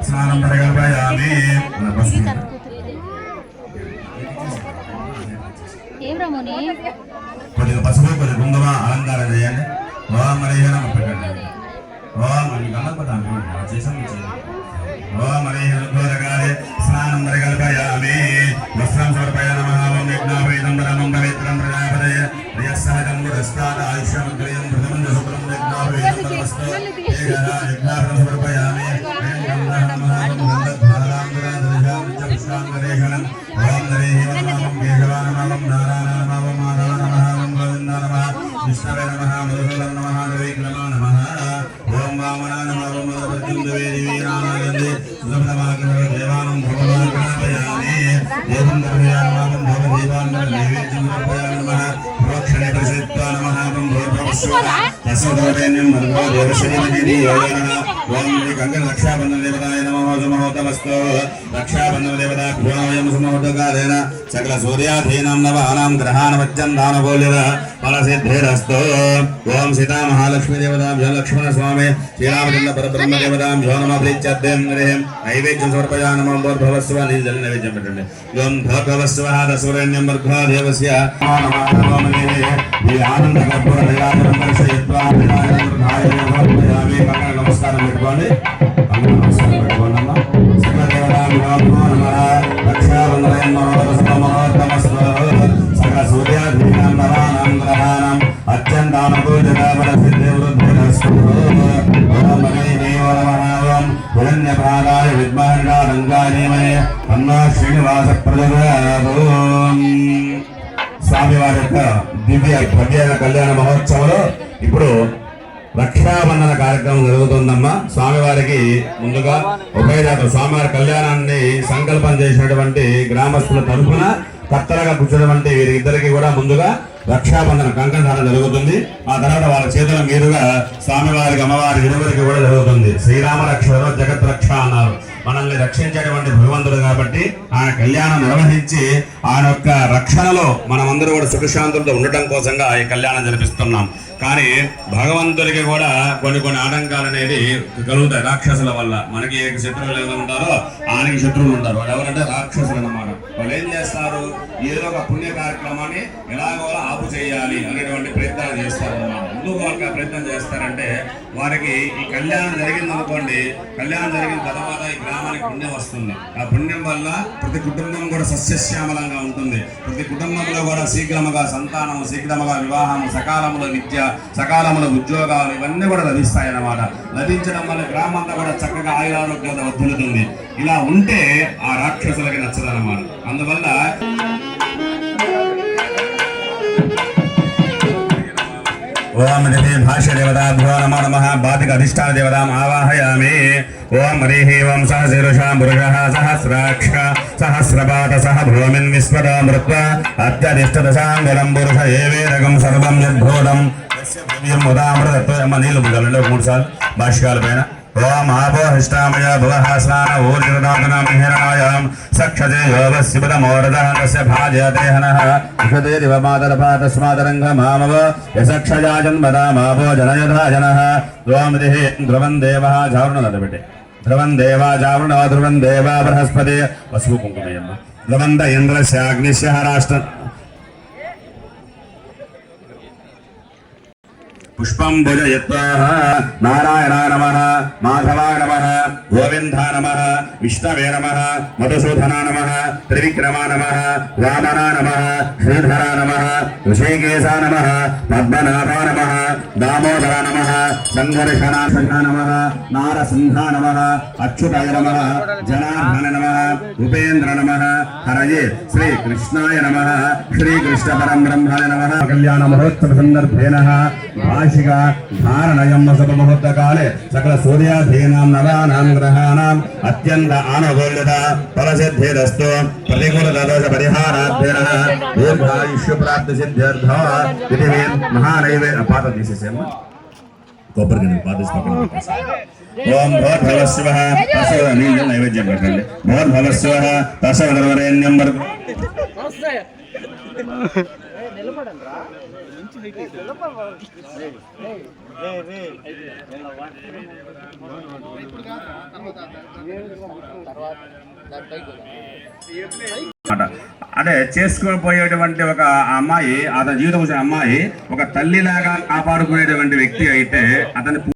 స్నానం పరికల్పయామి. కొద్దిగా పసుపు కొద్దిగా కుంకుమ అలంకారం చేయండి. ఓం హరిహరం పెట్టండి. ఓం అని గణపతి చేసాం. ఓం హరిహరం స్నానం పరికల్పయామి. వస్త్రం సమర్పయామి. ఓం యజ్ఞాపేతం పరమం పవిత్రం ప్రజాపతయ ప్రియసహజం పురస్కార ఆయుష్యమంత్రియం ప్రథమం శుభ్రం యజ్ఞాపేతం పరమస్తు ఏకదా యజ్ఞాపేతం సమర్పయామి. ఓం హరిహరం కేశవానమం నారాయణమం మాధవనమః గోవిందానమః విష్ణవే నమః మధుసూదన నమః రవిక్రమా నమః. ఓం వామనాయ నమః మధుపర్జుందవే దివీనానాయంది సులభమాగ్రహ దేవానం భగవాన్పయామి. దేవం దర్శయామానం భగవదీవాన్మన నైవేద్యం సమర్పయామి నమః. ప్రోక్షణే ప్రసిద్ధ్వా నమః భూర్భవస్వ తస్సోదరేణ్యం మర్గో దేవశ్రీమతి యోగనః. ఓం గంగ రక్షాబంధన దేవతాయ నమః సుమహోతమస్తు. రక్షాబంధన దేవతా భూనవయం సుమహోతకాలేన సకల సూర్యాధీనాం నవానాం గ్రహాణవచ్చం దానగోళిర ఫలసిద్ధిరస్తు. ఓం సీతా మహాలక్ష్మీ దేవతాభ్యో లక్ష్మణ స్వామి శ్రీరామచంద్ర పరబ్రహ్మ దేవతాభ్యో నమః ప్రీత్యర్థం నైవేద్యం సమర్పయామి. నమో భూర్భవస్వ నీజల నైవేద్యం పెట్టండి. ఓం భూర్భవస్వ దశవరేణ్యం వర్గో దేవస్య ఆనంద కర్పూర దయాచరం దర్శయిత్వా నమస్కారం పెట్టుకోండి. నమస్కారం పెట్టుకోండి అమ్మా. సకల సూర్యాధీనాం నవానాం గ్రహాణం అత్యంతానుకూలతాయ విద్మహంగారంగానేమయ అన్నా శ్రీనివాస ప్రజోదయాత్. స్వామివారి యొక్క దివ్య ప్రత్యేక కళ్యాణ మహోత్సవంలో ఇప్పుడు రక్షాబంధన కార్యక్రమం జరుగుతుందమ్మా. స్వామివారికి ముందుగా ఉభయజాత స్వామివారి కళ్యాణాన్ని సంకల్పం చేసినటువంటి గ్రామస్తుల తరఫున కత్తరగా కూర్చున్నటువంటి వీరిద్దరికి కూడా ముందుగా రక్షాబంధన కంకణధారణ జరుగుతుంది. ఆ తర్వాత వాళ్ళ చేతుల మీదుగా స్వామివారికి అమ్మవారి ఇరువురికి కూడా జరుగుతుంది. శ్రీరామ రక్ష జగత్ రక్ష అన్నారు. మనల్ని రక్షించేటువంటి భగవంతుడు కాబట్టి ఆయన కళ్యాణం నిర్వహించి ఆయన యొక్క రక్షణలో మనమందరూ కూడా సుఖశాంతులతో ఉండటం కోసంగా ఈ కళ్యాణం జరిపిస్తున్నాం. కానీ భగవంతుడికి కూడా కొన్ని ఆటంకాలు అనేది కలుగుతాయి రాక్షసుల వల్ల. మనకి ఏ శత్రువులు ఏదో ఉంటారో ఆయనకి శత్రువులు ఉంటారు. వాళ్ళు ఎవరంటే రాక్షసులు అన్నమాట. వాళ్ళు ఏం చేస్తారు, ఏదో ఒక పుణ్య కార్యక్రమాన్ని ఎలాగో ఆపు చేయాలి అనేటువంటి ప్రయత్నాలు చేస్తారు అన్నమాట. ఎందుకు వాళ్ళకి ప్రయత్నం చేస్తారంటే వారికి ఈ కళ్యాణం జరిగిందనుకోండి, కళ్యాణం జరిగిన తర్వాత ఈ గ్రామానికి పుణ్యం వస్తుంది. ఆ పుణ్యం వల్ల ప్రతి కుటుంబం కూడా సస్యశ్యామలంగా ఉంటుంది. ప్రతి కుటుంబంలో కూడా శీఘ్రముగా సంతానం, శీఘ్రముగా వివాహం, సకాలంలో విద్య, సకాలంలో ఉద్యోగాలు ఇవన్నీ కూడా లభిస్తాయన్నమాట. లభించడం వల్ల గ్రామం అంతా కూడా చక్కగా ఆయురారోగ్యత వర్ధిల్లుతుంది. ఇలా ఉంటే ఆ రాక్షసులకి నచ్చదన్నమాట. అందువల్ల ఓం హరి భాష్య దేవతాభ్యో నమో నమః. బాధిక అధిష్టాన దేవతాం ఆవాహయామి. ఓం హరి ఓం సహశీర్షాం పురుషః సహస్రాక్ష సహస్రపాత సహ భూమిన్ విశ్వతో మృత్వా అత్యధిష్ఠదశాంగులం పురుష ఏవేరకం సర్వం యద్భూతం నీళ్ళు ముందు 3 సార్లు భాష్యాల పైన. ఓం ఆపో హిష్టామయ భువః స్నాన ఊర్జితామహిరణాయాం సక్షతే యోగస్యపదమోరదః తస్య భాజయతేహనః విషదే దివమాదరపా తస్మాదరంగ మామవ యసక్షజా జన్మదామాపో జనయధా జనః. ఓం దిహి ధ్రువం దేవః జావరణ నదబెట్టే ధ్రువం దేవా జావరణ ధ్రువం దేవా బృహస్పతి పసుపు కుంకుమయ్యమ్మ. ధ్రువంద ఇంద్రస్య అగ్నిస్య రాష్ట్ర పుష్పం భుజయత్వా నారాయణాయ నమః మాధవాయ నమః గోవిందాయ నమః విష్ణవే నమః మధుసూదనాయ నమః త్రివిక్రమాయ నమః వామనాయ నమః శ్రీధరాయ నమః ఋషికేశాయ నమః పద్మనాభాయ నమః దామోదరాయ నమః సంఘర్షణాయ నమః నారసింహాయ నమః అచ్యుతాయ నమః జనార్దనాయ నమః ఉపేంద్ర నమః హరయే శ్రీ కృష్ణాయ నమః శ్రీకృష్ణ పరబ్రహ్మణే నమః. కళ్యాణ మహోత్సవ సందర్భేన ధారణయం శుభముహూర్త కాలే సకల సూర్యాధీనాం నవానాం గ్రహాణాం అత్యంత ఆనుకూల్యత ఫలసిద్ధిరస్తు. ప్రతికూల దోష పరిహారార్థేన దీర్ఘాయుష్య ప్రాప్తి సిద్ధ్యర్థ ఇది మహానైవేద్య పాత తీసేసేమ్మా. కొబ్బరి గిన్నె పాత పక్కన. ఓం భోర్భవస్వ తసవ నీళ్ళు నైవేద్యం పెట్టండి. భోర్భవస్వ తసవరేణ్యం అంటే చేసుకొని పోయేటువంటి ఒక అమ్మాయి, అతని జీవితం వచ్చిన అమ్మాయి ఒక తల్లిలాగా కాపాడుకునేటువంటి వ్యక్తి అయితే అతని